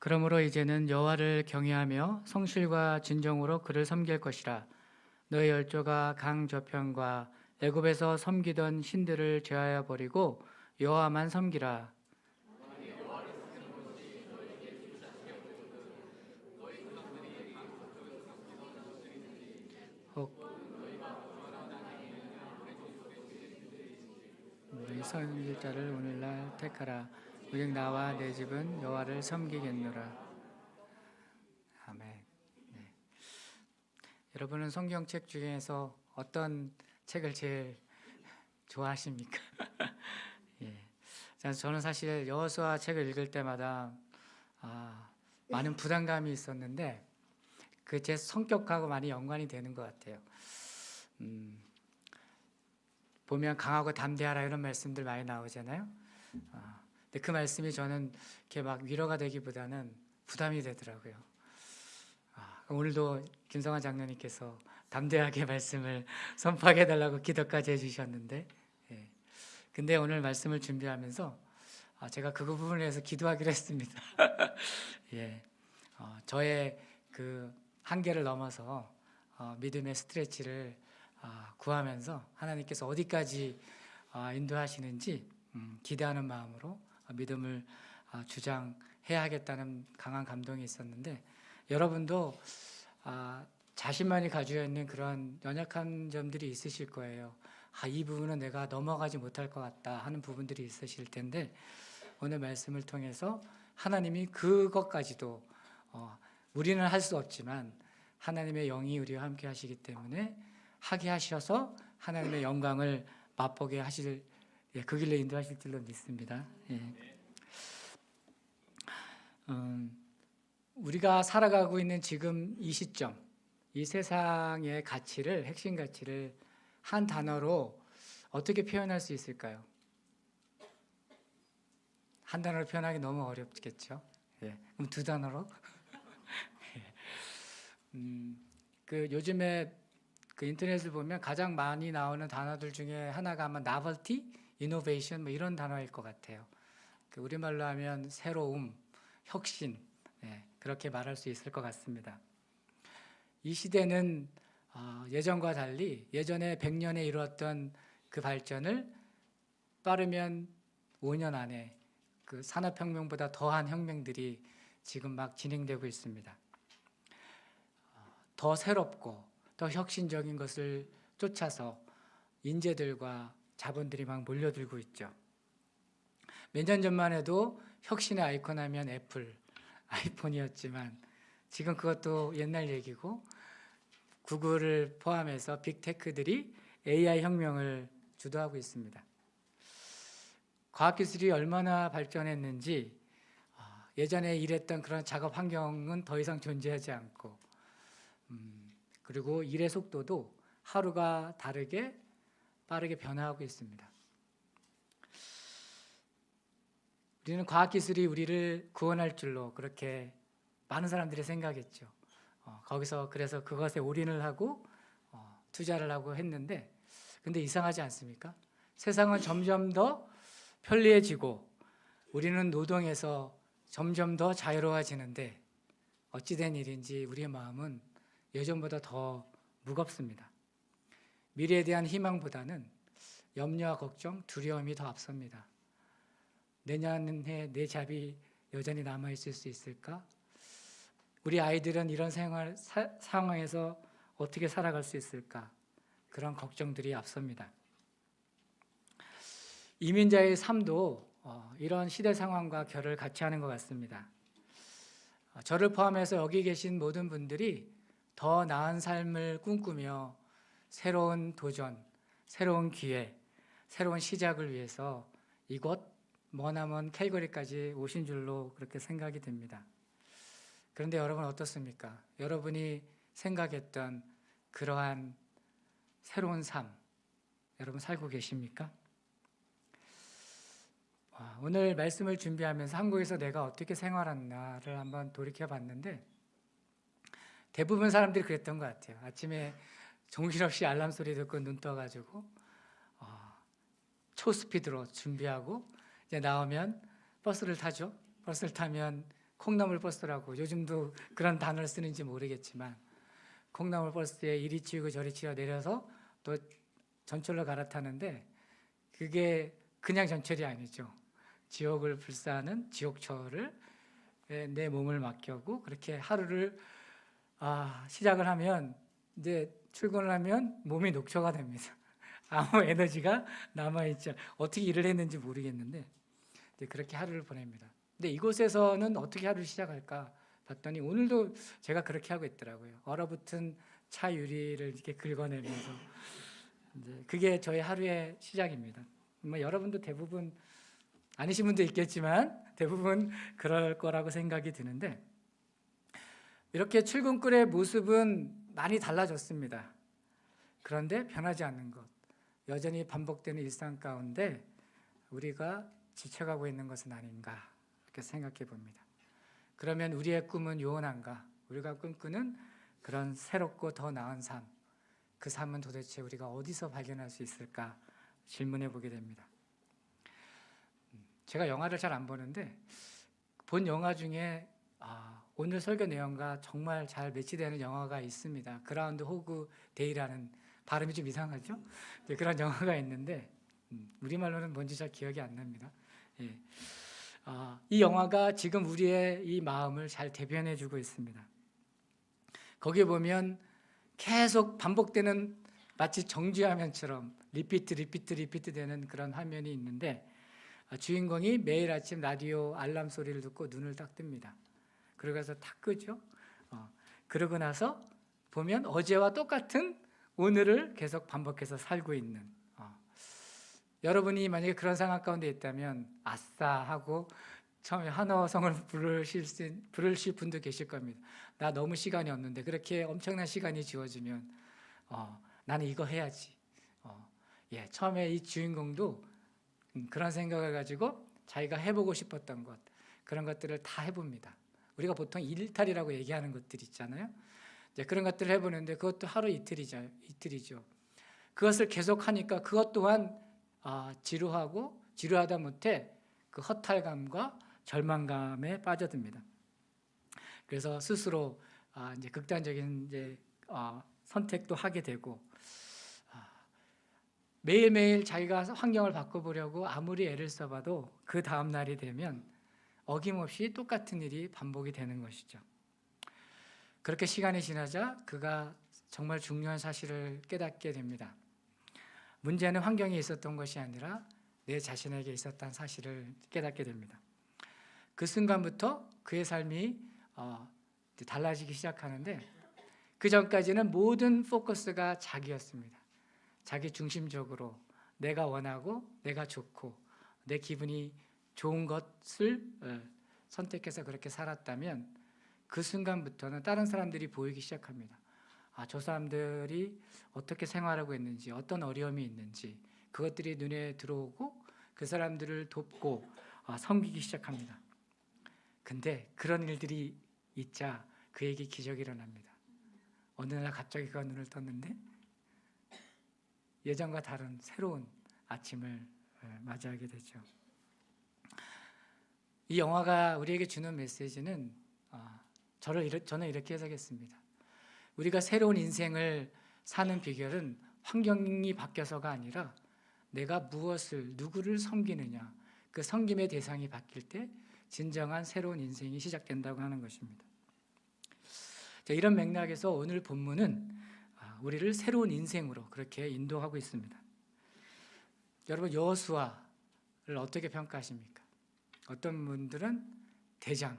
그러므로 이제는 여호와를 경외하며 성실과 진정으로 그를 섬길 것이라. 너의 열조가 강 저편과 애굽에서 섬기던 신들을 제하여 버리고 여호와만 섬기라. 혹 너희 섬길 자를 오늘날 택하라. 오직 나와 내 집은 여호와를 섬기겠노라. 아멘. 네. 여러분은 성경책 중에서 어떤 책을 제일 좋아하십니까? 예. 저는 사실 여호수아 책을 읽을 때마다 많은 부담감이 있었는데 그 제 성격하고 많이 연관이 되는 것 같아요. 보면 강하고 담대하라 이런 말씀들 많이 나오잖아요. 근데 그 말씀이 저는 이렇게 막 위로가 되기보다는 부담이 되더라고요. 오늘도 김성환 장로님께서 담대하게 말씀을 선포하게 해달라고 기도까지 해주셨는데, 예. 근데 오늘 말씀을 준비하면서 제가 그 부분에 대해서 기도하기로 했습니다. 예. 저의 그 한계를 넘어서 믿음의 스트레치를 구하면서 하나님께서 어디까지 인도하시는지 기대하는 마음으로 믿음을 주장해야 하겠다는 강한 감동이 있었는데, 여러분도 자신만이 가지고 있는 그런 연약한 점들이 있으실 거예요. 이 부분은 내가 넘어가지 못할 것 같다 하는 부분들이 있으실 텐데, 오늘 말씀을 통해서 하나님이 그것까지도 우리는 할 수 없지만 하나님의 영이 우리와 함께 하시기 때문에 하게 하셔서 하나님의 영광을 맛보게 하실, 그 길로 인도하실 줄로 믿습니다. 예. 우리가 살아가고 있는 지금 이 시점, 이 세상의 가치를, 핵심 가치를 한 단어로 어떻게 표현할 수 있을까요? 한 단어로 표현하기 너무 어렵겠죠. 예. 그럼 두 단어로? 그 요즘에 그 인터넷을 보면 가장 많이 나오는 단어들 중에 하나가 아마 novelty, innovation 뭐 이런 단어일 것 같아요. 그 우리말로 하면 새로움, 혁신, 그렇게 말할 수 있을 것 같습니다. 이 시대는 예전과 달리 예전에 100년에 이루었던 그 발전을 빠르면 5년 안에 그 산업혁명보다 더한 혁명들이 지금 막 진행되고 있습니다. 더 새롭고 더 혁신적인 것을 쫓아서 인재들과 자본들이 막 몰려들고 있죠. 몇 년 전만 해도 혁신의 아이콘 하면 애플, 아이폰이었지만 지금 그것도 옛날 얘기고, 구글을 포함해서 빅테크들이 AI 혁명을 주도하고 있습니다. 과학기술이 얼마나 발전했는지 예전에 일했던 그런 작업 환경은 더 이상 존재하지 않고, 그리고 일의 속도도 하루가 다르게 빠르게 변화하고 있습니다. 우리는 과학기술이 우리를 구원할 줄로 그렇게 많은 사람들이 생각했죠. 거기서 그래서 그것에 올인을 하고 투자를 하고 했는데, 근데 이상하지 않습니까? 세상은 점점 더 편리해지고 우리는 노동에서 점점 더 자유로워지는데 어찌된 일인지 우리의 마음은 예전보다 더 무겁습니다. 미래에 대한 희망보다는 염려와 걱정, 두려움이 더 앞섭니다. 내년에 내 잡이 여전히 남아있을 수 있을까? 우리 아이들은 이런 상황에서 어떻게 살아갈 수 있을까? 그런 걱정들이 앞섭니다. 이민자의 삶도 이런 시대 상황과 결을 같이 하는 것 같습니다. 저를 포함해서 여기 계신 모든 분들이 더 나은 삶을 꿈꾸며 새로운 도전, 새로운 기회, 새로운 시작을 위해서 이곳 머나먼 캘거리까지 오신 줄로 그렇게 생각이 됩니다. 그런데 여러분 어떻습니까? 여러분이 생각했던 그러한 새로운 삶, 여러분 살고 계십니까? 오늘 말씀을 준비하면서 한국에서 내가 어떻게 생활했나를 한번 돌이켜 봤는데, 대부분 사람들이 그랬던 것 같아요. 아침에 정신없이 알람 소리 듣고 눈 떠가지고 초스피드로 준비하고 이제 나오면 버스를 타죠. 버스를 타면 콩나물 버스라고 요즘도 그런 단어를 쓰는지 모르겠지만 콩나물 버스에 이리 치우고 저리 치워 내려서 또 전철로 갈아타는데 그게 그냥 전철이 아니죠. 지옥을 불사하는 지옥철을 내 몸을 맡겨고 그렇게 하루를 시작을 하면 이제 출근을 하면 몸이 녹초가 됩니다. 아무 에너지가 남아있지 어떻게 일을 했는지 모르겠는데 그렇게 하루를 보냅니다. 근데 이곳에서는 어떻게 하루를 시작할까 봤더니 오늘도 제가 그렇게 하고 있더라고요. 얼어붙은 차 유리를 이렇게 긁어내면서 이제 그게 저의 하루의 시작입니다. 여러분도 대부분 아니신 분도 있겠지만 대부분 그럴 거라고 생각이 드는데 이렇게 출근길의 모습은 많이 달라졌습니다. 그런데 변하지 않는 것, 여전히 반복되는 일상 가운데 우리가 지쳐가고 있는 것은 아닌가 이렇게 생각해 봅니다. 그러면 우리의 꿈은 요원한가? 우리가 꿈꾸는 그런 새롭고 더 나은 삶, 그 삶은 도대체 우리가 어디서 발견할 수 있을까 질문해 보게 됩니다. 제가 영화를 잘 안 보는데 본 영화 중에 오늘 설교 내용과 정말 잘 매치되는 영화가 있습니다. 그라운드 호그 데이라는 발음이 좀 이상하죠? 그런 영화가 있는데 우리말로는 뭔지 잘 기억이 안 납니다. 예. 이 영화가 지금 우리의 이 마음을 잘 대변해 주고 있습니다. 거기에 보면 계속 반복되는 마치 정지화면처럼 리피트 되는 그런 화면이 있는데 주인공이 매일 아침 라디오 알람 소리를 듣고 눈을 딱 뜹니다. 그러고서 탁 끄죠. 그러고 나서 보면 어제와 똑같은 오늘을 계속 반복해서 살고 있는 여러분이 만약에 그런 상황 가운데 있다면 아싸 하고 처음에 한어성을 부르실 분도 계실 겁니다. 나 너무 시간이 없는데 그렇게 엄청난 시간이 주어지면 나는 이거 해야지. 처음에 이 주인공도 그런 생각을 가지고 자기가 해보고 싶었던 것 그런 것들을 다 해봅니다. 우리가 보통 일탈이라고 얘기하는 것들 있잖아요. 이제 그런 것들을 해보는데 그것도 하루 이틀이죠. 그것을 계속하니까 그것 또한 지루하다 못해 그 허탈감과 절망감에 빠져듭니다. 그래서 스스로 이제 극단적인 선택도 하게 되고 매일매일 자기가 환경을 바꿔보려고 아무리 애를 써봐도 그 다음 날이 되면 어김없이 똑같은 일이 반복이 되는 것이죠. 그렇게 시간이 지나자 그가 정말 중요한 사실을 깨닫게 됩니다. 문제는 환경에 있었던 것이 아니라 내 자신에게 있었다는 사실을 깨닫게 됩니다. 그 순간부터 그의 삶이 달라지기 시작하는데 그 전까지는 모든 포커스가 자기였습니다. 자기 중심적으로 내가 원하고 내가 좋고 내 기분이 좋은 것을 선택해서 그렇게 살았다면 그 순간부터는 다른 사람들이 보이기 시작합니다. 저 사람들이 어떻게 생활하고 있는지 어떤 어려움이 있는지 그것들이 눈에 들어오고 그 사람들을 돕고 섬기기 시작합니다. 근데 그런 일들이 있자 그에게 기적이 일어납니다. 어느 날 갑자기 그가 눈을 떴는데 예전과 다른 새로운 아침을 맞이하게 되죠. 이 영화가 우리에게 주는 메시지는 저는 이렇게 해석했습니다. 우리가 새로운 인생을 사는 비결은 환경이 바뀌어서가 아니라 내가 누구를 섬기느냐 그 섬김의 대상이 바뀔 때 진정한 새로운 인생이 시작된다고 하는 것입니다. 이런 맥락에서 오늘 본문은 우리를 새로운 인생으로 그렇게 인도하고 있습니다. 여러분 여호수아를 어떻게 평가하십니까? 어떤 분들은 대장,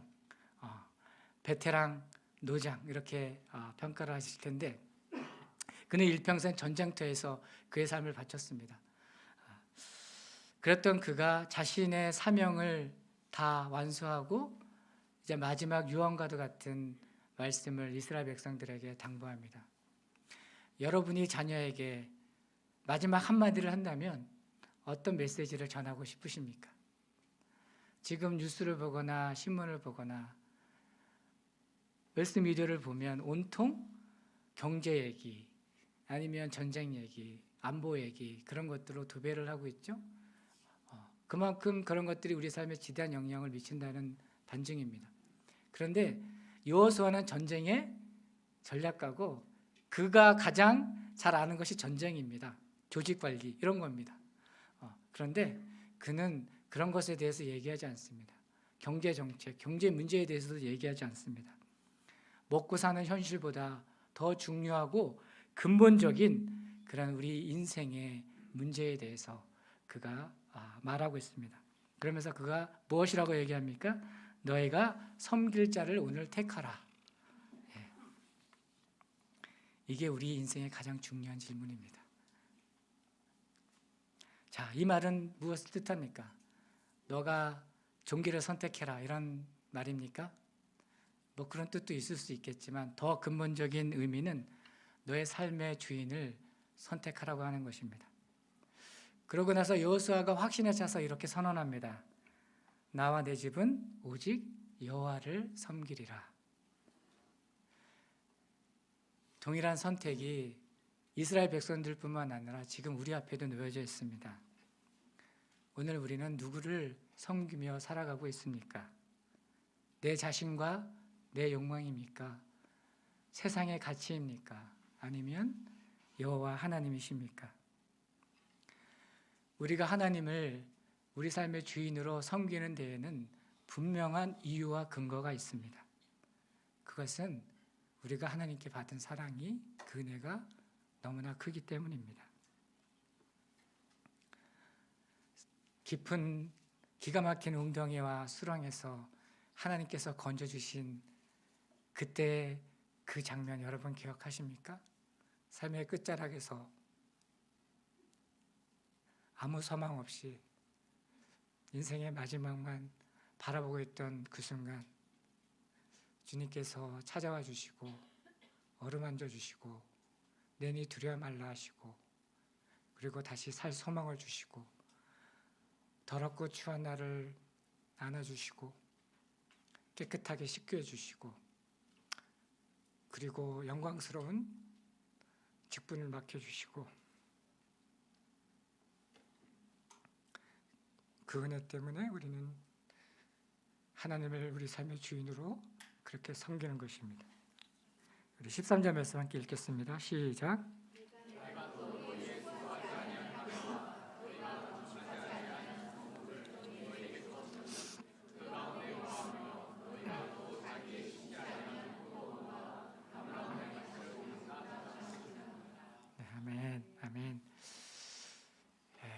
베테랑, 노장 이렇게 평가를 하실 텐데 그는 일평생 전쟁터에서 그의 삶을 바쳤습니다. 그랬던 그가 자신의 사명을 다 완수하고 이제 마지막 유언과도 같은 말씀을 이스라엘 백성들에게 당부합니다. 여러분이 자녀에게 마지막 한마디를 한다면 어떤 메시지를 전하고 싶으십니까? 지금 뉴스를 보거나 신문을 보거나 매스미디어를 보면 온통 경제 얘기 아니면 전쟁 얘기, 안보 얘기 그런 것들로 도배를 하고 있죠. 그만큼 그런 것들이 우리 삶에 지대한 영향을 미친다는 반증입니다. 그런데 여호수아는 전쟁의 전략가고 그가 가장 잘 아는 것이 전쟁입니다. 조직 관리 이런 겁니다. 그런데 그는 그런 것에 대해서 얘기하지 않습니다. 경제 정책, 경제 문제에 대해서도 얘기하지 않습니다. 먹고 사는 현실보다 더 중요하고 근본적인 그런 우리 인생의 문제에 대해서 그가 말하고 있습니다. 그러면서 그가 무엇이라고 얘기합니까? 너희가 섬길 자를 오늘 택하라. 이게 우리 인생의 가장 중요한 질문입니다. 자, 이 말은 무엇을 뜻합니까? 너가 종기를 선택해라 이런 말입니까? 뭐 그런 뜻도 있을 수 있겠지만 더 근본적인 의미는 너의 삶의 주인을 선택하라고 하는 것입니다. 그러고 나서 여호수아가 확신에 차서 이렇게 선언합니다. 나와 내 집은 오직 여호와를 섬기리라. 동일한 선택이 이스라엘 백성들뿐만 아니라 지금 우리 앞에도 놓여져 있습니다. 오늘 우리는 누구를 섬기며 살아가고 있습니까? 내 자신과 내 욕망입니까? 세상의 가치입니까? 아니면 여호와 하나님이십니까? 우리가 하나님을 우리 삶의 주인으로 섬기는 데에는 분명한 이유와 근거가 있습니다. 그것은 우리가 하나님께 받은 사랑이, 그 은혜가 너무나 크기 때문입니다. 깊은 기가 막힌 웅덩이와 수렁에서 하나님께서 건져주신 그때 그 장면 여러분 기억하십니까? 삶의 끝자락에서 아무 소망 없이 인생의 마지막만 바라보고 있던 그 순간 주님께서 찾아와 주시고 어루만져 주시고 내니 두려워 말라 하시고 그리고 다시 살 소망을 주시고 더럽고 추한 나를 안아주시고 깨끗하게 씻겨 주시고 그리고 영광스러운 직분을 맡겨주시고 그 은혜 때문에 우리는 하나님을 우리 삶의 주인으로 그렇게 섬기는 것입니다. 우리 13절 말씀 함께 읽겠습니다. 시작. 네, 아멘, 아멘.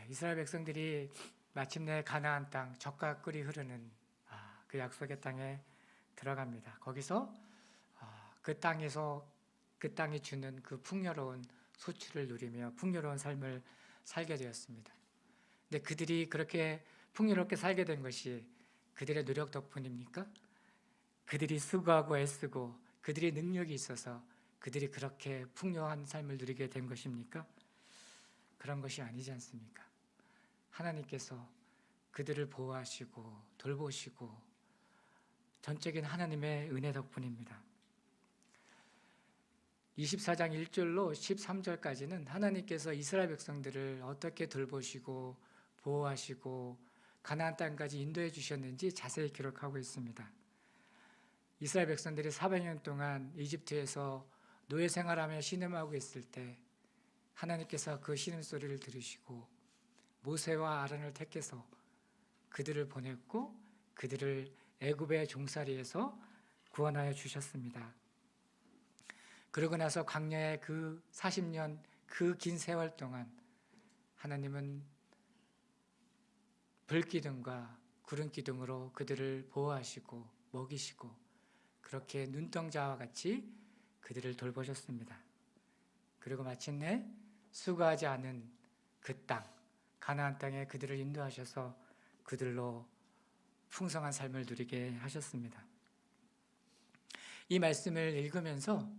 이스라엘 백성들이 마침내 가나안 땅 젖과 꿀이 흐르는 그 약속의 땅에 들어갑니다. 거기서 그 땅에서 그 땅이 주는 그 풍요로운 소출을 누리며 풍요로운 삶을 살게 되었습니다. 근데 그들이 그렇게 풍요롭게 살게 된 것이 그들의 노력 덕분입니까? 그들이 수고하고 애쓰고 그들의 능력이 있어서 그들이 그렇게 풍요한 삶을 누리게 된 것입니까? 그런 것이 아니지 않습니까? 하나님께서 그들을 보호하시고 돌보시고 전적인 하나님의 은혜 덕분입니다. 24장 1절로 13절까지는 하나님께서 이스라엘 백성들을 어떻게 돌보시고 보호하시고 가나안 땅까지 인도해 주셨는지 자세히 기록하고 있습니다. 이스라엘 백성들이 400년 동안 이집트에서 노예 생활하며 신음하고 있을 때 하나님께서 그 신음소리를 들으시고 모세와 아론을 택해서 그들을 보냈고 그들을 애굽의 종살이에서 구원하여 주셨습니다. 그러고 나서 광야의 그 40년 그 긴 세월 동안 하나님은 불기둥과 구름기둥으로 그들을 보호하시고 먹이시고 그렇게 눈동자와 같이 그들을 돌보셨습니다. 그리고 마침내 수고하지 않은 그 땅, 가나안 땅에 그들을 인도하셔서 그들로 풍성한 삶을 누리게 하셨습니다. 이 말씀을 읽으면서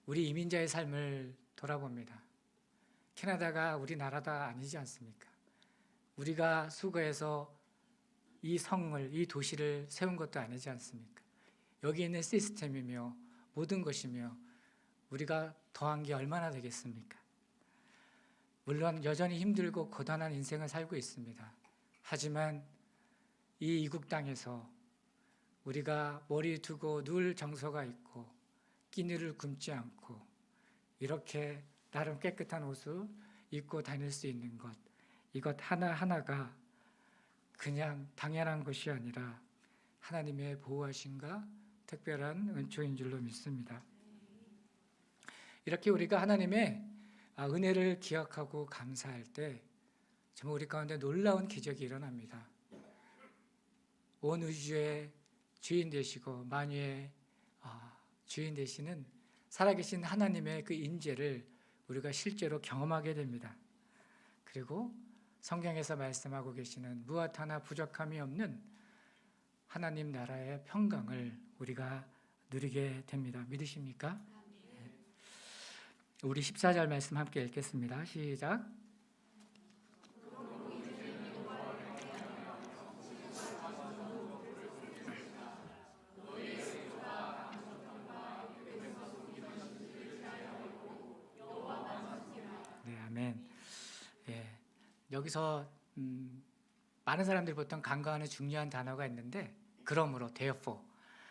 우리 이민자의 삶을 돌아봅니다. 캐나다가 우리나라가 아니지 않습니까? 우리가 수고해서 이 성을, 이 도시를 세운 것도 아니지 않습니까? 여기 있는 시스템이며 모든 것이며 우리가 더한 게 얼마나 되겠습니까? 물론 여전히 힘들고 고단한 인생을 살고 있습니다. 하지만 이 이국 땅에서 우리가 머리 두고 누울 정서가 있고 끼니를 굶지 않고 이렇게 나름 깨끗한 옷을 입고 다닐 수 있는 것, 이것 하나하나가 그냥 당연한 것이 아니라 하나님의 보호하심과 특별한 은총인 줄로 믿습니다. 이렇게 우리가 하나님의 은혜를 기억하고 감사할 때 정말 우리 가운데 놀라운 기적이 일어납니다. 온 우주의 주인 되시고 만유의 주인 되시는 살아계신 하나님의 그 인재를 우리가 실제로 경험하게 됩니다. 그리고 성경에서 말씀하고 계시는 무엇 하나 부족함이 없는 하나님 나라의 평강을 우리가 누리게 됩니다. 믿으십니까? 우리 14절 말씀 함께 읽겠습니다. 시작. 네, 아멘. 예, 여기서 많은 사람들이 보통 간과하는 중요한 단어가 있는데 그러므로 therefore,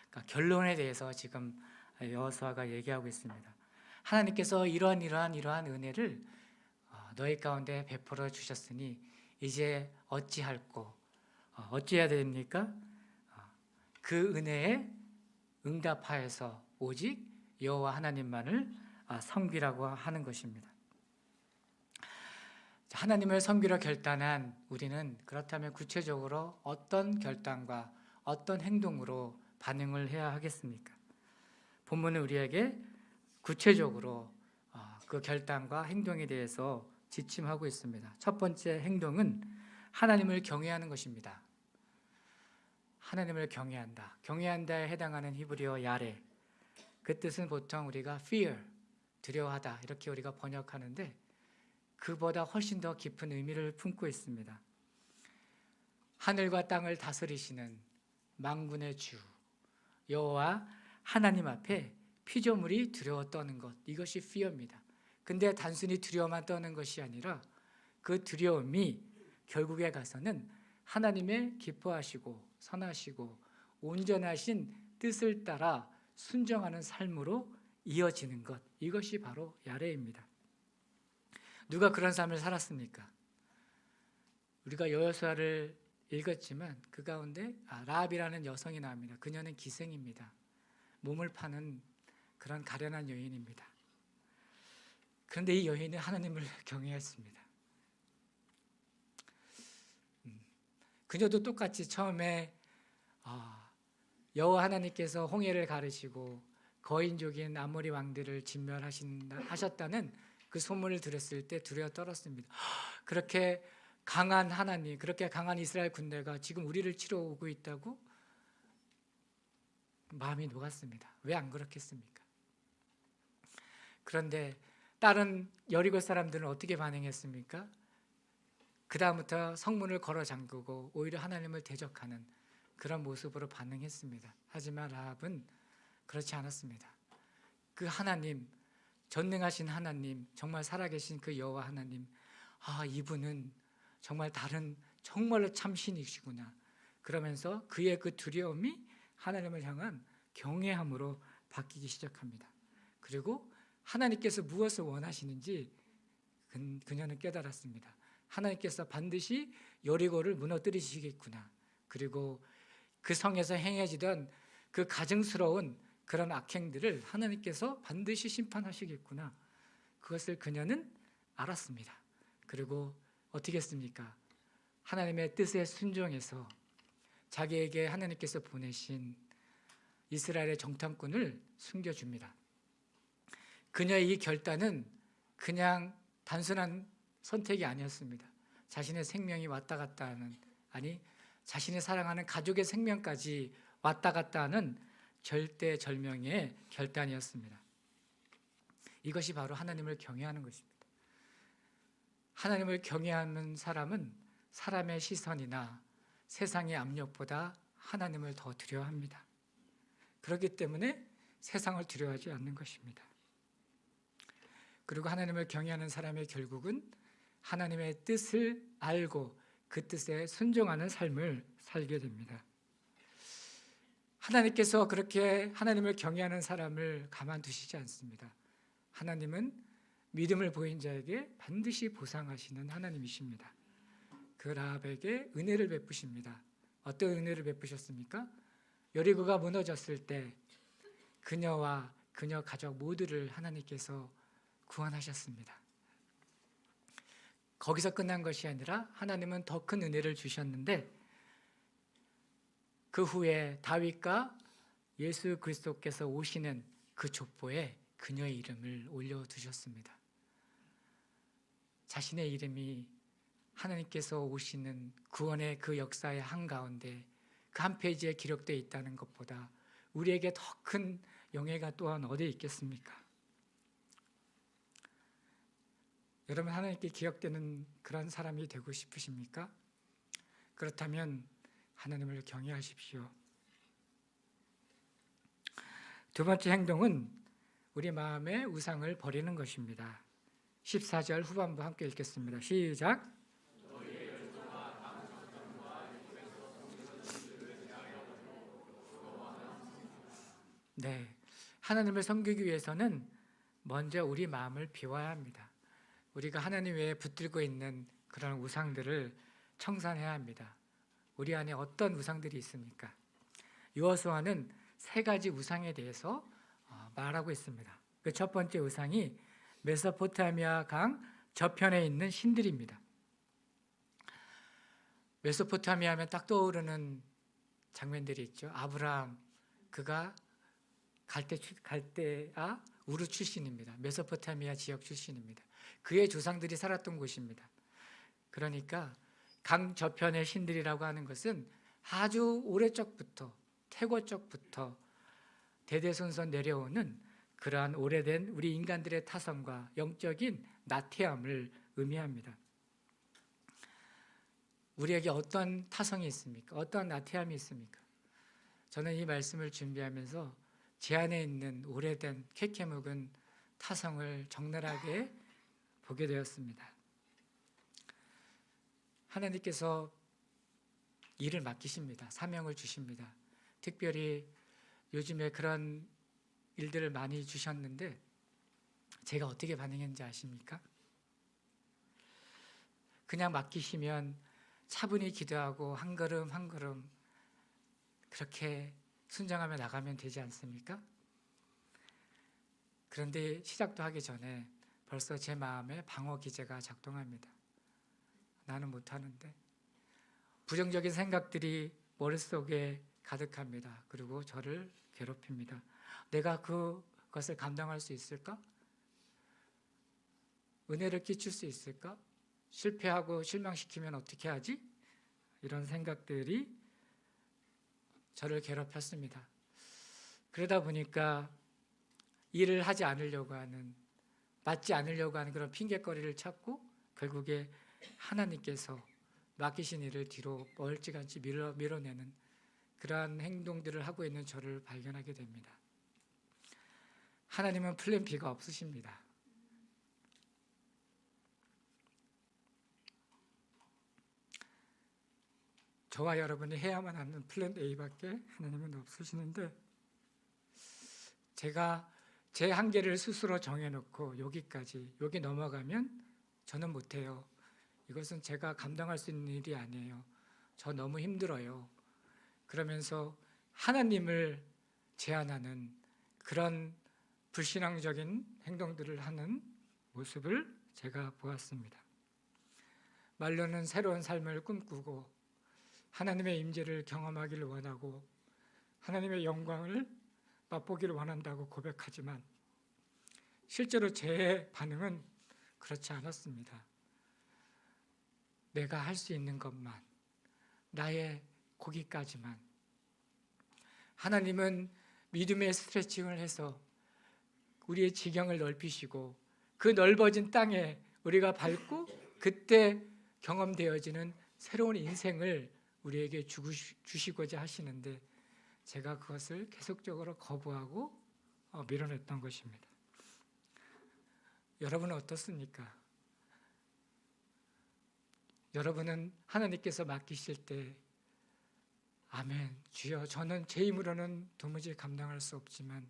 그러니까 결론에 대해서 지금 여호수아가 얘기하고 있습니다. 하나님께서 이러한 은혜를 너희 가운데 베풀어 주셨으니 이제 어찌할꼬 어찌해야 됩니까? 그 은혜에 응답하여서 오직 여호와 하나님만을 섬기라고 하는 것입니다. 하나님을 섬기려 결단한 우리는 그렇다면 구체적으로 어떤 결단과 어떤 행동으로 반응을 해야 하겠습니까? 본문은 우리에게 구체적으로 그 결단과 행동에 대해서 지침하고 있습니다. 첫 번째 행동은 하나님을 경외하는 것입니다. 하나님을 경외한다. 경외한다에 해당하는 히브리어 야레. 그 뜻은 보통 우리가 fear, 두려워하다 이렇게 우리가 번역하는데 그보다 훨씬 더 깊은 의미를 품고 있습니다. 하늘과 땅을 다스리시는 만군의 주 여호와 하나님 앞에 피조물이 두려워 떠는 것, 이것이 fear입니다. 근데 단순히 두려워만 떠는 것이 아니라 그 두려움이 결국에 가서는 하나님의 기뻐하시고 선하시고 온전하신 뜻을 따라 순종하는 삶으로 이어지는 것, 이것이 바로 야레입니다. 누가 그런 삶을 살았습니까? 우리가 여호수아를 읽었지만 그 가운데 라합이라는 여성이 나옵니다. 그녀는 기생입니다. 몸을 파는 그런 가련한 여인입니다. 그런데 이 여인은 하나님을 경외했습니다. 그녀도 똑같이 처음에 여호와 하나님께서 홍해를 가르시고 거인족인 아모리 왕들을 진멸하셨다는 그 소문을 들었을 때 두려워 떨었습니다. 그렇게 강한 하나님, 그렇게 강한 이스라엘 군대가 지금 우리를 치러 오고 있다고 마음이 녹았습니다. 왜 안 그렇겠습니까? 그런데 다른 여리고 사람들은 어떻게 반응했습니까? 그 다음부터 성문을 걸어 잠그고 오히려 하나님을 대적하는 그런 모습으로 반응했습니다. 하지만 라합은 그렇지 않았습니다. 그 하나님, 전능하신 하나님, 정말 살아계신 그 여호와 하나님, 이분은 정말 다른 정말로 참신이시구나. 그러면서 그의 그 두려움이 하나님을 향한 경외함으로 바뀌기 시작합니다. 그리고 하나님께서 무엇을 원하시는지 그녀는 깨달았습니다. 하나님께서 반드시 여리고를 무너뜨리시겠구나. 그리고 그 성에서 행해지던 그 가증스러운 그런 악행들을 하나님께서 반드시 심판하시겠구나. 그것을 그녀는 알았습니다. 그리고 어떻게 했습니까? 하나님의 뜻에 순종해서 자기에게 하나님께서 보내신 이스라엘의 정탐꾼을 숨겨줍니다. 그녀의 이 결단은 그냥 단순한 선택이 아니었습니다. 자신의 생명이 왔다 갔다 하는, 아니 자신이 사랑하는 가족의 생명까지 왔다 갔다 하는 절대절명의 결단이었습니다. 이것이 바로 하나님을 경외하는 것입니다. 하나님을 경외하는 사람은 사람의 시선이나 세상의 압력보다 하나님을 더 두려워합니다. 그렇기 때문에 세상을 두려워하지 않는 것입니다. 그리고 하나님을 경외하는 사람의 결국은 하나님의 뜻을 알고 그 뜻에 순종하는 삶을 살게 됩니다. 하나님께서 그렇게 하나님을 경외하는 사람을 가만두시지 않습니다. 하나님은 믿음을 보인 자에게 반드시 보상하시는 하나님이십니다. 그 라합에게 은혜를 베푸십니다. 어떤 은혜를 베푸셨습니까? 여리고가 무너졌을 때 그녀와 그녀 가족 모두를 하나님께서 구원하셨습니다. 거기서 끝난 것이 아니라 하나님은 더 큰 은혜를 주셨는데, 그 후에 다윗과 예수 그리스도께서 오시는 그 족보에 그녀의 이름을 올려두셨습니다. 자신의 이름이 하나님께서 오시는 구원의 그 역사의 한가운데 그 한 페이지에 기록되어 있다는 것보다 우리에게 더 큰 영예가 또한 어디에 있겠습니까? 여러분, 하나님께 기억되는 그런 사람이 되고 싶으십니까? 그렇다면 하나님을 경외하십시오. 두 번째 행동은 우리 마음의 우상을 버리는 것입니다. 14절 후반부 함께 읽겠습니다. 시작. 네, 하나님을 섬기기 위해서는 먼저 우리 마음을 비워야 합니다. 우리가 하나님 외에 붙들고 있는 그런 우상들을 청산해야 합니다. 우리 안에 어떤 우상들이 있습니까? 여호수아는 세 가지 우상에 대해서 말하고 있습니다. 그 첫 번째 우상이 메소포타미아 강 저편에 있는 신들입니다. 메소포타미아 하면 딱 떠오르는 장면들이 있죠. 아브라함, 그가 갈대아 우르 출신입니다. 메소포타미아 지역 출신입니다. 그의 조상들이 살았던 곳입니다. 그러니까 강 저편의 신들이라고 하는 것은 아주 오래적부터, 태고적부터 대대손손 내려오는 그러한 오래된 우리 인간들의 타성과 영적인 나태함을 의미합니다. 우리에게 어떤 타성이 있습니까? 어떤 나태함이 있습니까? 저는 이 말씀을 준비하면서 제 안에 있는 오래된 캐캐묵은 타성을 적나라하게 보게 되었습니다. 하나님께서 일을 맡기십니다. 사명을 주십니다. 특별히 요즘에 그런 일들을 많이 주셨는데 제가 어떻게 반응했는지 아십니까? 그냥 맡기시면 차분히 기도하고 한 걸음 한 걸음 그렇게 순종하며 나가면 되지 않습니까? 그런데 시작도 하기 전에 벌써 제 마음에 방어 기제가 작동합니다. 나는 못하는데. 부정적인 생각들이 머릿속에 가득합니다. 그리고 저를 괴롭힙니다. 내가 그것을 감당할 수 있을까? 은혜를 끼칠 수 있을까? 실패하고 실망시키면 어떻게 하지? 이런 생각들이 저를 괴롭혔습니다. 그러다 보니까 일을 하지 않으려고 하는, 맞지 않으려고 하는 그런 핑계거리를 찾고 결국에 하나님께서 맡기신 일을 뒤로 멀찌감치 밀어내는 그러한 행동들을 하고 있는 저를 발견하게 됩니다. 하나님은 플랜 B가 없으십니다. 저와 여러분이 해야만 하는 플랜 A밖에 하나님은 없으시는데, 제가 제 한계를 스스로 정해놓고 여기 넘어가면 저는 못해요. 이것은 제가 감당할 수 있는 일이 아니에요. 저 너무 힘들어요. 그러면서 하나님을 제한하는 그런 불신앙적인 행동들을 하는 모습을 제가 보았습니다. 말로는 새로운 삶을 꿈꾸고 하나님의 임재를 경험하기를 원하고 하나님의 영광을 맛보기를 원한다고 고백하지만 실제로 제 반응은 그렇지 않았습니다. 내가 할 수 있는 것만, 나의 고기까지만. 하나님은 믿음의 스트레칭을 해서 우리의 지경을 넓히시고 그 넓어진 땅에 우리가 밟고 그때 경험되어지는 새로운 인생을 우리에게 주시고자 하시는데 제가 그것을 계속적으로 거부하고 밀어냈던 것입니다. 여러분은 어떻습니까? 여러분은 하나님께서 맡기실 때 아멘. 주여, 저는 제 힘으로는 도무지 감당할 수 없지만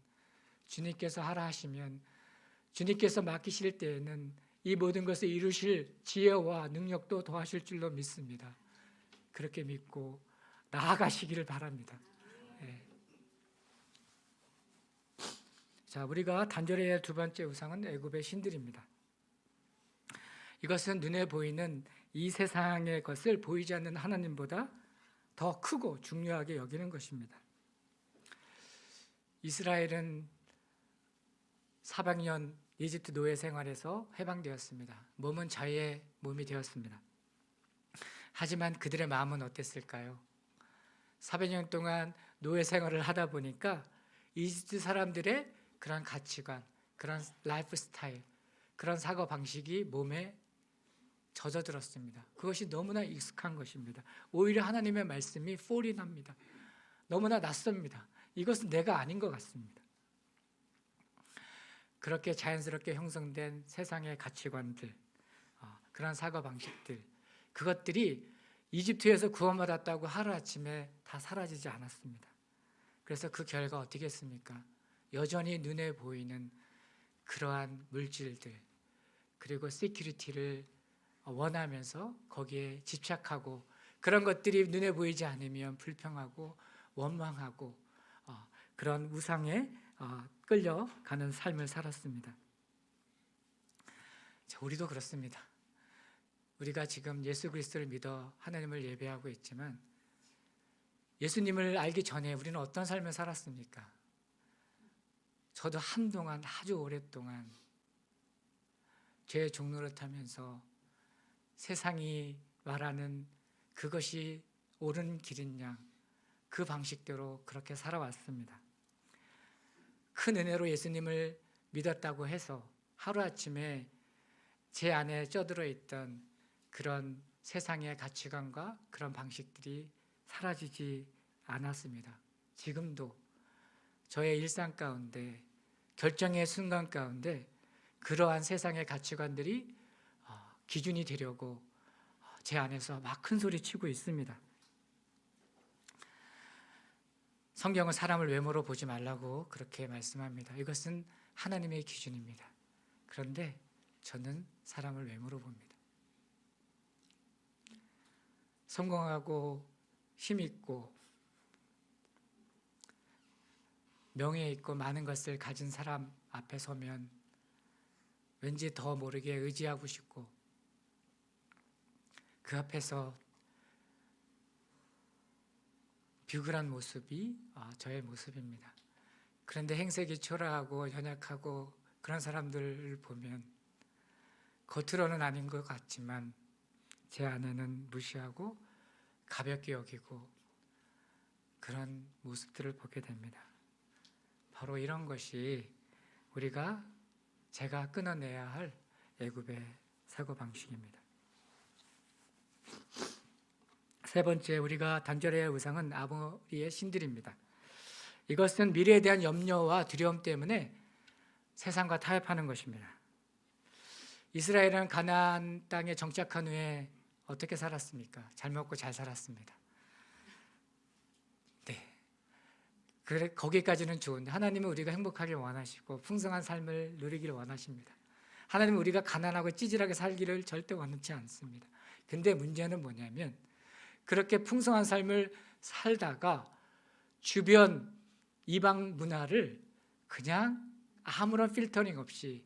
주님께서 하라 하시면, 주님께서 맡기실 때에는 이 모든 것을 이루실 지혜와 능력도 더하실 줄로 믿습니다. 그렇게 믿고 나아가시기를 바랍니다. 네. 자, 우리가 단절해야 할 두 번째 우상은 애굽의 신들입니다. 이것은 눈에 보이는 이 세상의 것을 보이지 않는 하나님보다 더 크고 중요하게 여기는 것입니다. 이스라엘은 400년 이집트 노예 생활에서 해방되었습니다. 몸은 자유의 몸이 되었습니다. 하지만 그들의 마음은 어땠을까요? 400년 동안 노예 생활을 하다 보니까 이집트 사람들의 그런 가치관, 그런 라이프 스타일, 그런 사고 방식이 몸에 젖어들었습니다. 그것이 너무나 익숙한 것입니다. 오히려 하나님의 말씀이 포린합니다. 너무나 낯섭니다. 이것은 내가 아닌 것 같습니다. 그렇게 자연스럽게 형성된 세상의 가치관들, 그런 사고방식들, 그것들이 이집트에서 구원받았다고 하루아침에 다 사라지지 않았습니다. 그래서 그 결과 어떻게 했습니까? 여전히 눈에 보이는 그러한 물질들, 그리고 시큐리티를 원하면서 거기에 집착하고, 그런 것들이 눈에 보이지 않으면 불평하고 원망하고 그런 우상에 끌려가는 삶을 살았습니다. 자, 우리도 그렇습니다. 우리가 지금 예수 그리스도를 믿어 하나님을 예배하고 있지만 예수님을 알기 전에 우리는 어떤 삶을 살았습니까? 저도 한동안, 아주 오랫동안 죄의 종로를 타면서 세상이 말하는 그것이 옳은 길인 양, 그 방식대로 그렇게 살아왔습니다. 큰 은혜로 예수님을 믿었다고 해서 하루아침에 제 안에 쪄들어 있던 그런 세상의 가치관과 그런 방식들이 사라지지 않았습니다. 지금도 저의 일상 가운데, 결정의 순간 가운데 그러한 세상의 가치관들이 기준이 되려고 제 안에서 막 큰 소리 치고 있습니다. 성경은 사람을 외모로 보지 말라고 그렇게 말씀합니다. 이것은 하나님의 기준입니다. 그런데 저는 사람을 외모로 봅니다. 성공하고 힘있고 명예 있고 많은 것을 가진 사람 앞에 서면 왠지 더 모르게 의지하고 싶고, 그 앞에서 비굴한 모습이 저의 모습입니다. 그런데 행색이 초라하고 연약하고 그런 사람들을 보면 겉으로는 아닌 것 같지만 제 안에는 무시하고 가볍게 여기고 그런 모습들을 보게 됩니다. 바로 이런 것이 제가 끊어내야 할 애굽의 사고방식입니다. 세 번째, 우리가 단절해야 할 우상은 아모리의 신들입니다. 이것은 미래에 대한 염려와 두려움 때문에 세상과 타협하는 것입니다. 이스라엘은 가나안 땅에 정착한 후에 어떻게 살았습니까? 잘 먹고 잘 살았습니다. 네, 그래, 거기까지는 좋은데 하나님은 우리가 행복하길 원하시고 풍성한 삶을 누리기를 원하십니다. 하나님은 우리가 가난하고 찌질하게 살기를 절대 원치 않습니다. 근데 문제는 뭐냐면 그렇게 풍성한 삶을 살다가 주변 이방 문화를 그냥 아무런 필터링 없이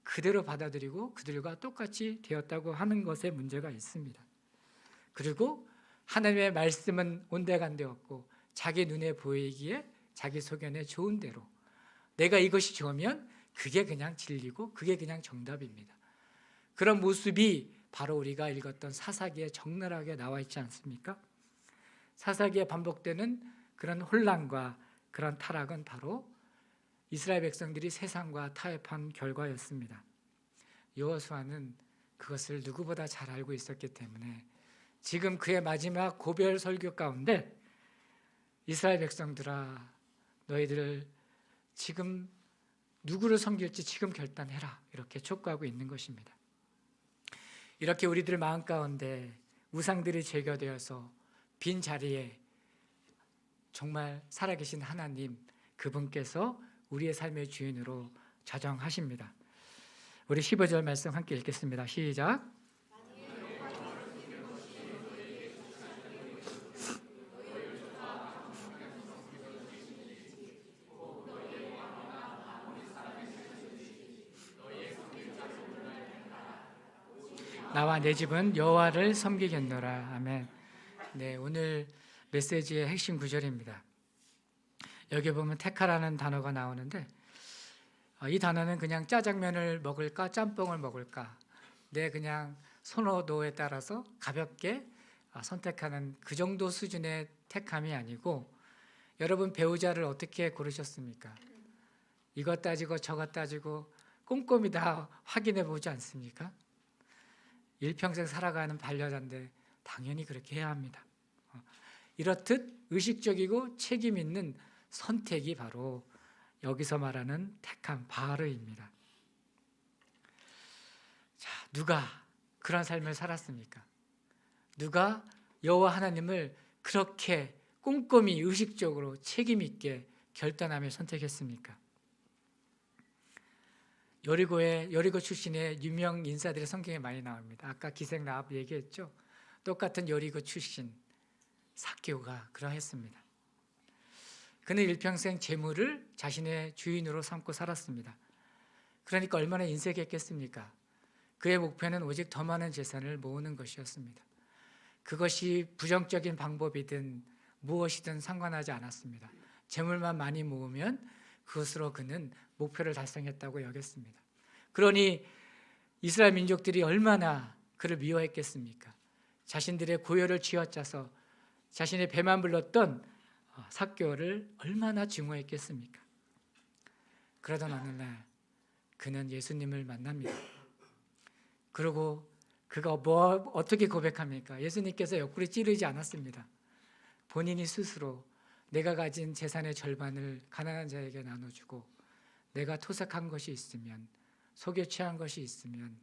그대로 받아들이고 그들과 똑같이 되었다고 하는 것에 문제가 있습니다. 그리고 하나님의 말씀은 온데간데 없고 자기 눈에 보이기에 자기 소견에 좋은 대로 내가 이것이 좋으면 그게 그냥 진리고 그게 그냥 정답입니다. 그런 모습이 바로 우리가 읽었던 사사기에 적나라하게 나와 있지 않습니까? 사사기에 반복되는 그런 혼란과 그런 타락은 바로 이스라엘 백성들이 세상과 타협한 결과였습니다. 여호수아는 그것을 누구보다 잘 알고 있었기 때문에 지금 그의 마지막 고별 설교 가운데 이스라엘 백성들아, 너희들 지금 누구를 섬길지 지금 결단해라, 이렇게 촉구하고 있는 것입니다. 이렇게 우리들 마음 가운데 우상들이 제거되어서 빈 자리에 정말 살아계신 하나님, 그분께서 우리의 삶의 주인으로 자정하십니다. 우리 15절 말씀 함께 읽겠습니다. 시작. 나와 내 집은 여호와를 섬기겠노라. 아멘. 네, 오늘 메시지의 핵심 구절입니다. 여기 보면 택하라는 단어가 나오는데, 이 단어는 그냥 짜장면을 먹을까 짬뽕을 먹을까, 내 그냥 선호도에 따라서 가볍게 선택하는 그 정도 수준의 택함이 아니고, 여러분 배우자를 어떻게 고르셨습니까? 이것 따지고 저것 따지고 꼼꼼히 다 확인해 보지 않습니까? 일평생 살아가는 반려자인데 당연히 그렇게 해야 합니다. 이렇듯 의식적이고 책임 있는 선택이 바로 여기서 말하는 택함, 바르입니다. 자, 누가 그런 삶을 살았습니까? 누가 여호와 하나님을 그렇게 꼼꼼히 의식적으로 책임 있게 결단하며 선택했습니까? 여리고 출신의 유명 인사들의 성경에 많이 나옵니다. 아까 기생 라합 얘기했죠. 똑같은 여리고 출신 삭개오가 그러했습니다. 그는 일평생 재물을 자신의 주인으로 삼고 살았습니다. 그러니까 얼마나 인색했겠습니까? 그의 목표는 오직 더 많은 재산을 모으는 것이었습니다. 그것이 부정적인 방법이든 무엇이든 상관하지 않았습니다. 재물만 많이 모으면 그것으로 그는 목표를 달성했다고 여겼습니다. 그러니 이스라엘 민족들이 얼마나 그를 미워했겠습니까? 자신들의 고열을 쥐어짜서 자신의 배만 불렀던 삭개오를 얼마나 증오했겠습니까? 그러던 어느 날 그는 예수님을 만납니다. 그리고 그가 어떻게 고백합니까? 예수님께서 옆구리 찌르지 않았습니다. 본인이 스스로 내가 가진 재산의 절반을 가난한 자에게 나눠주고, 내가 토색한 것이 있으면, 속여 취한 것이 있으면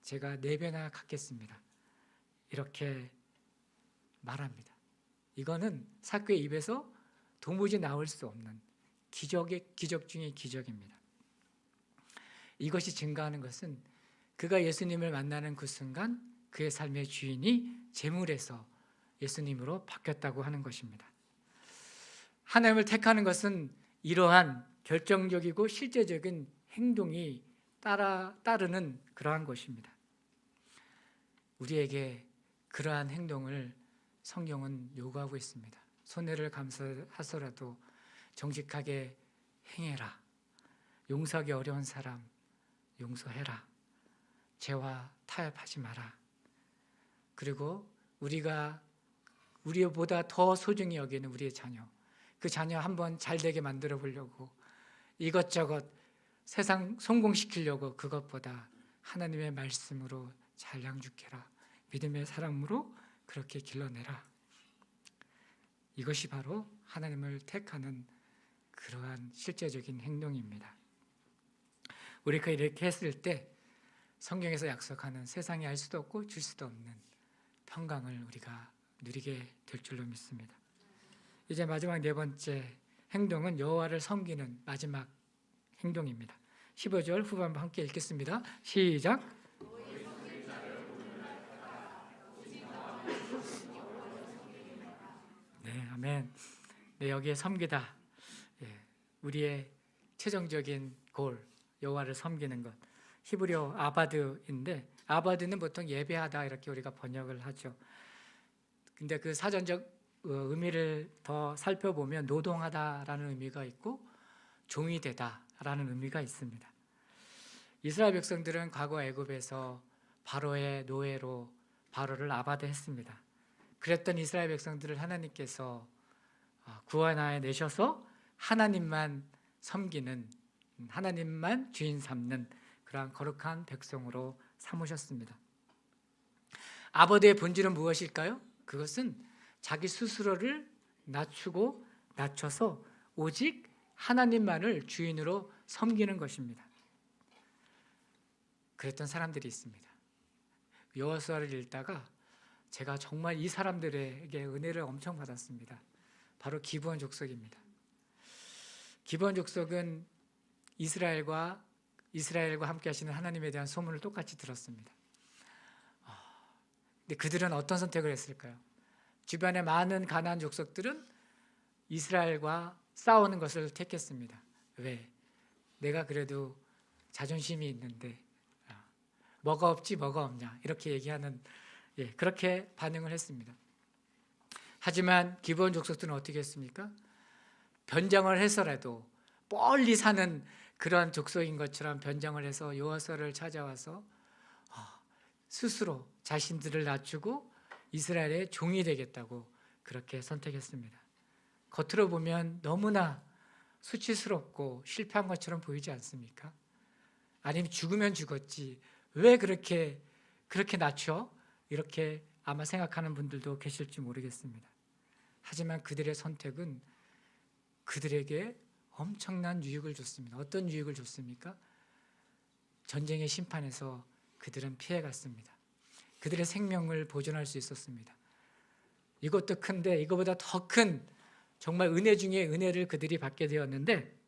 제가 4배나 갚겠습니다. 이렇게 말합니다. 이거는 삭개오의 입에서 도무지 나올 수 없는 기적 중의 기적입니다. 이것이 증가하는 것은 그가 예수님을 만나는 그 순간 그의 삶의 주인이 재물에서 예수님으로 바뀌었다고 하는 것입니다. 하나님을 택하는 것은 이러한 결정적이고 실제적인 행동이 따르는 그러한 것입니다. 우리에게 그러한 행동을 성경은 요구하고 있습니다. 손해를 감수하더라도 정직하게 행해라. 용서하기 어려운 사람 용서해라. 죄와 타협하지 마라. 그리고 우리보다 더 소중히 여기는 우리의 자녀, 그 자녀 한번 잘 되게 만들어 보려고 이것저것 세상 성공시키려고 그것보다 하나님의 말씀으로 잘 양육해라. 믿음의 사랑으로 그렇게 길러내라. 이것이 바로 하나님을 택하는 그러한 실제적인 행동입니다. 우리가 이렇게 했을 때 성경에서 약속하는 세상이 알 수도 없고 줄 수도 없는 평강을 우리가 누리게 될 줄로 믿습니다. 이제 마지막 4번째 행동은 여호와를 섬기는 마지막 행동입니다. 15절 후반부 함께 읽겠습니다. 시작. 네, 아멘. 네, 여기에 섬기다. 우리의 최종적인 골, 여호와를 섬기는 것. 히브리어 아바드인데, 아바드는 보통 예배하다 이렇게 우리가 번역을 하죠. 근데 그 사전적 의미를 더 살펴보면 노동하다라는 의미가 있고 종이 되다라는 의미가 있습니다. 이스라엘 백성들은 과거 애굽에서 바로의 노예로 바로를 아바드했습니다. 그랬던 이스라엘 백성들을 하나님께서 구원하여 내셔서 하나님만 섬기는, 하나님만 주인 삼는 그러한 거룩한 백성으로 삼으셨습니다. 아바드의 본질은 무엇일까요? 그것은 자기 스스로를 낮추고 낮춰서 오직 하나님만을 주인으로 섬기는 것입니다. 그랬던 사람들이 있습니다. 여호수아를 읽다가 제가 정말 이 사람들에게 은혜를 엄청 받았습니다. 바로 기브온 족속입니다. 기브온 족속은 이스라엘과 함께 하시는 하나님에 대한 소문을 똑같이 들었습니다. 근데 그들은 어떤 선택을 했을까요? 주변의 많은 가나안 족속들은 이스라엘과 싸우는 것을 택했습니다. 왜? 내가 그래도 자존심이 있는데 뭐가 없지 뭐가 없냐 이렇게 얘기하는, 그렇게 반응을 했습니다. 하지만 기브온 족속들은 어떻게 했습니까? 변장을 해서라도 멀리 사는 그런 족속인 것처럼 변장을 해서 여호와서를 찾아와서 스스로 자신들을 낮추고 이스라엘의 종이 되겠다고 그렇게 선택했습니다. 겉으로 보면 너무나 수치스럽고 실패한 것처럼 보이지 않습니까? 아니면 죽으면 죽었지 왜 그렇게 낮춰? 이렇게 아마 생각하는 분들도 계실지 모르겠습니다. 하지만 그들의 선택은 그들에게 엄청난 유익을 줬습니다. 어떤 유익을 줬습니까? 전쟁의 심판에서 그들은 피해갔습니다. 그들의 생명을 보존할 수 있었습니다. 이것도 큰데 이거보다 더 큰 정말 은혜 중에 은혜를 그들이 받게 되었는데,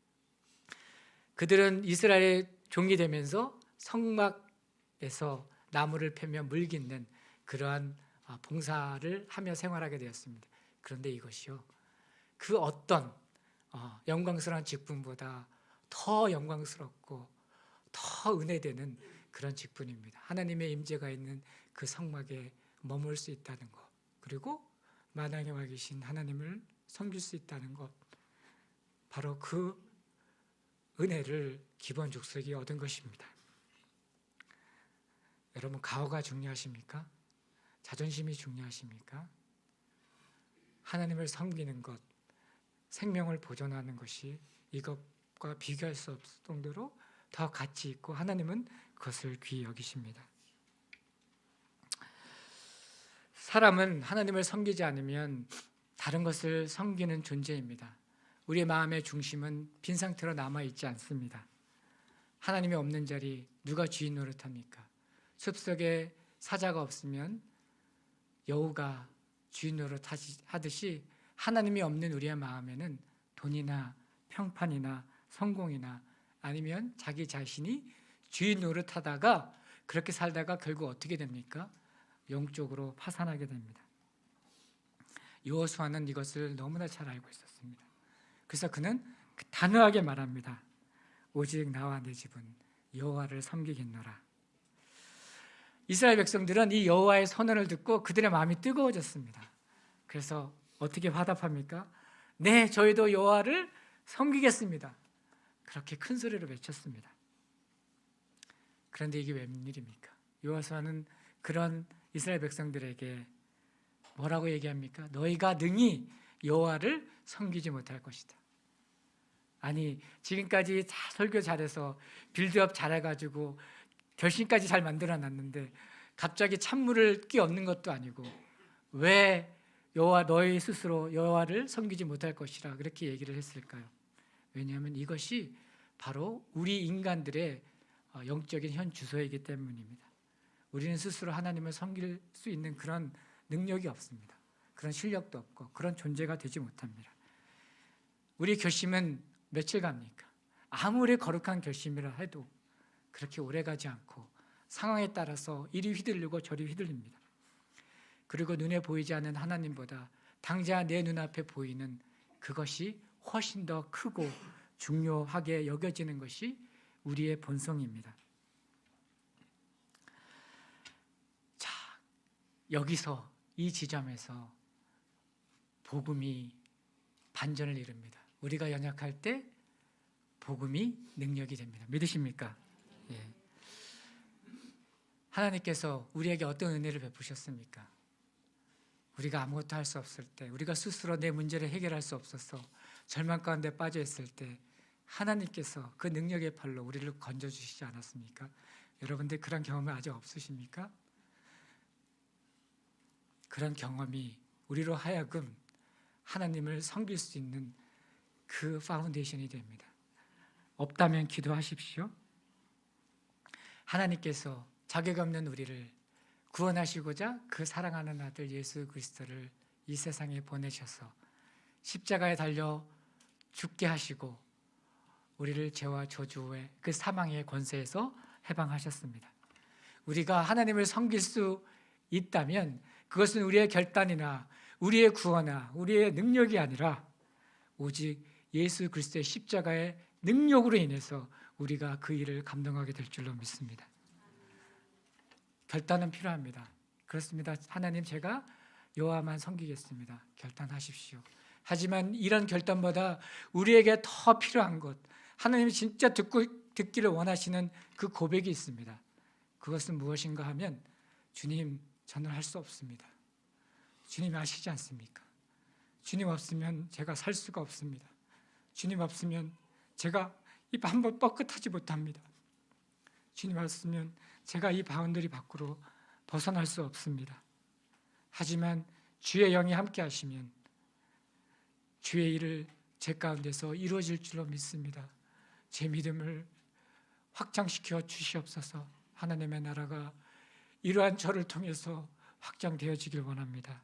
그들은 이스라엘의 종이 되면서 성막에서 나무를 패며 물 깃는 그러한 봉사를 하며 생활하게 되었습니다. 그런데 이것이요, 그 어떤 영광스러운 직분보다 더 영광스럽고 더 은혜되는 그런 직분입니다. 하나님의 임재가 있는 그 성막에 머물 수 있다는 것, 그리고 만왕에 와 계신 하나님을 섬길 수 있다는 것, 바로 그 은혜를 기브온 족속이 얻은 것입니다. 여러분, 가오가 중요하십니까? 자존심이 중요하십니까? 하나님을 섬기는 것, 생명을 보존하는 것이 이것과 비교할 수 없을 정도로 더 가치 있고 하나님은 그것을 귀히 여기십니다. 사람은 하나님을 섬기지 않으면 다른 것을 섬기는 존재입니다. 우리의 마음의 중심은 빈 상태로 남아있지 않습니다. 하나님이 없는 자리 누가 주인 노릇합니까? 숲속에 사자가 없으면 여우가 주인 노릇하듯이 하나님이 없는 우리의 마음에는 돈이나 평판이나 성공이나 아니면 자기 자신이 주인 노릇하다가 그렇게 살다가 결국 어떻게 됩니까? 영적으로 파산하게 됩니다. 여호수아는 이것을 너무나 잘 알고 있었습니다. 그래서 그는 단호하게 말합니다. 오직 나와 내 집은 여호와를 섬기겠노라. 이스라엘 백성들은 이 여호와의 선언을 듣고 그들의 마음이 뜨거워졌습니다. 그래서 어떻게 화답합니까? 네, 저희도 여호와를 섬기겠습니다. 그렇게 큰 소리로 외쳤습니다. 그런데 이게 웬일입니까? 여호수아는 그런 이스라엘 백성들에게 뭐라고 얘기합니까? 너희가 능히 여호와를 섬기지 못할 것이다. 아니, 지금까지 설교 잘해서 빌드업 잘해가지고 결심까지 잘 만들어놨는데 갑자기 찬물을 끼얹는 것도 아니고 왜 여호와 너희 스스로 여호와를 섬기지 못할 것이라 그렇게 얘기를 했을까요? 왜냐하면 이것이 바로 우리 인간들의 영적인 현 주소이기 때문입니다. 우리는 스스로 하나님을 섬길 수 있는 그런 능력이 없습니다. 그런 실력도 없고 그런 존재가 되지 못합니다. 우리 결심은 며칠 갑니까? 아무리 거룩한 결심이라 해도 그렇게 오래가지 않고 상황에 따라서 이리 휘둘리고 저리 휘둘립니다. 그리고 눈에 보이지 않는 하나님보다 당장 내 눈앞에 보이는 그것이 훨씬 더 크고 중요하게 여겨지는 것이 우리의 본성입니다. 자, 여기서 이 지점에서 복음이 반전을 이룹니다. 우리가 연약할 때 복음이 능력이 됩니다. 믿으십니까? 예. 하나님께서 우리에게 어떤 은혜를 베푸셨습니까? 우리가 아무것도 할 수 없을 때, 우리가 스스로 내 문제를 해결할 수 없어서 절망 가운데 빠져 있을 때 하나님께서 그 능력의 팔로 우리를 건져주시지 않았습니까? 여러분들 그런 경험이 아직 없으십니까? 그런 경험이 우리로 하여금 하나님을 섬길 수 있는 그 파운데이션이 됩니다. 없다면 기도하십시오. 하나님께서 자격 없는 우리를 구원하시고자 그 사랑하는 아들 예수 그리스도를 이 세상에 보내셔서 십자가에 달려 죽게 하시고 우리를 죄와 저주의 그 사망의 권세에서 해방하셨습니다. 우리가 하나님을 섬길 수 있다면 그것은 우리의 결단이나 우리의 구원이나 우리의 능력이 아니라 오직 예수 그리스도의 십자가의 능력으로 인해서 우리가 그 일을 감당하게 될 줄로 믿습니다. 결단은 필요합니다. 그렇습니다. 하나님, 제가 여호와만 섬기겠습니다. 결단하십시오. 하지만 이런 결단보다 우리에게 더 필요한 것, 하나님이 진짜 듣기를 원하시는 그 고백이 있습니다. 그것은 무엇인가 하면, 주님, 저는 할 수 없습니다. 주님 아시지 않습니까? 주님 없으면 제가 살 수가 없습니다. 주님 없으면 제가 입 한 번 뻐끗하지 못합니다. 주님 없으면 제가 이 바운더리 밖으로 벗어날 수 없습니다. 하지만 주의 영이 함께 하시면 주의 일을 제 가운데서 이루어질 줄로 믿습니다. 제 믿음을 확장시켜 주시옵소서. 하나님의 나라가 이러한 저를 통해서 확장되어지길 원합니다.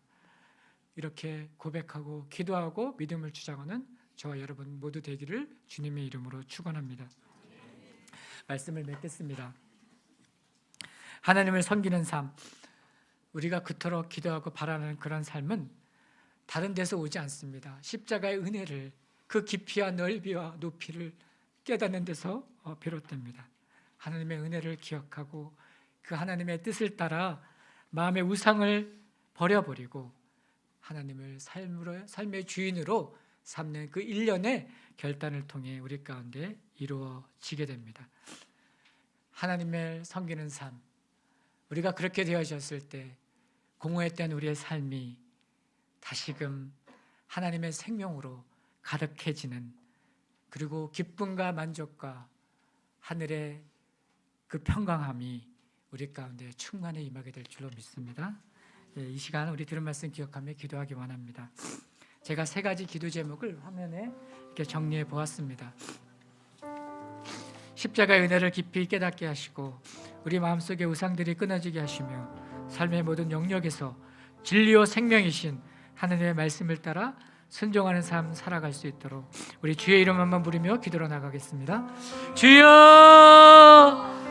이렇게 고백하고 기도하고 믿음을 주장하는 저와 여러분 모두 되기를 주님의 이름으로 축원합니다. 말씀을 맺겠습니다. 하나님을 섬기는 삶, 우리가 그토록 기도하고 바라는 그런 삶은 다른 데서 오지 않습니다. 십자가의 은혜를, 그 깊이와 넓이와 높이를 깨닫는 데서 비롯됩니다. 하나님의 은혜를 기억하고 그 하나님의 뜻을 따라 마음의 우상을 버려버리고 하나님을 삶의 주인으로 삼는 그 일련의 결단을 통해 우리 가운데 이루어지게 됩니다. 하나님을 섬기는 삶, 우리가 그렇게 되어졌을 때 공허했던 우리의 삶이 다시금 하나님의 생명으로 가득해지는, 그리고 기쁨과 만족과 하늘의 그 평강함이 우리 가운데 충만히 임하게 될 줄로 믿습니다. 이 시간 우리 들은 말씀 기억하며 기도하기 원합니다. 제가 3가지 기도 제목을 화면에 이렇게 정리해 보았습니다. 십자가의 은혜를 깊이 깨닫게 하시고 우리 마음속의 우상들이 끊어지게 하시며 삶의 모든 영역에서 진리요 생명이신 하나님의 말씀을 따라 순종하는 삶 살아갈 수 있도록 우리 주의 이름 한번 부르며 기도로 나가겠습니다. 주여!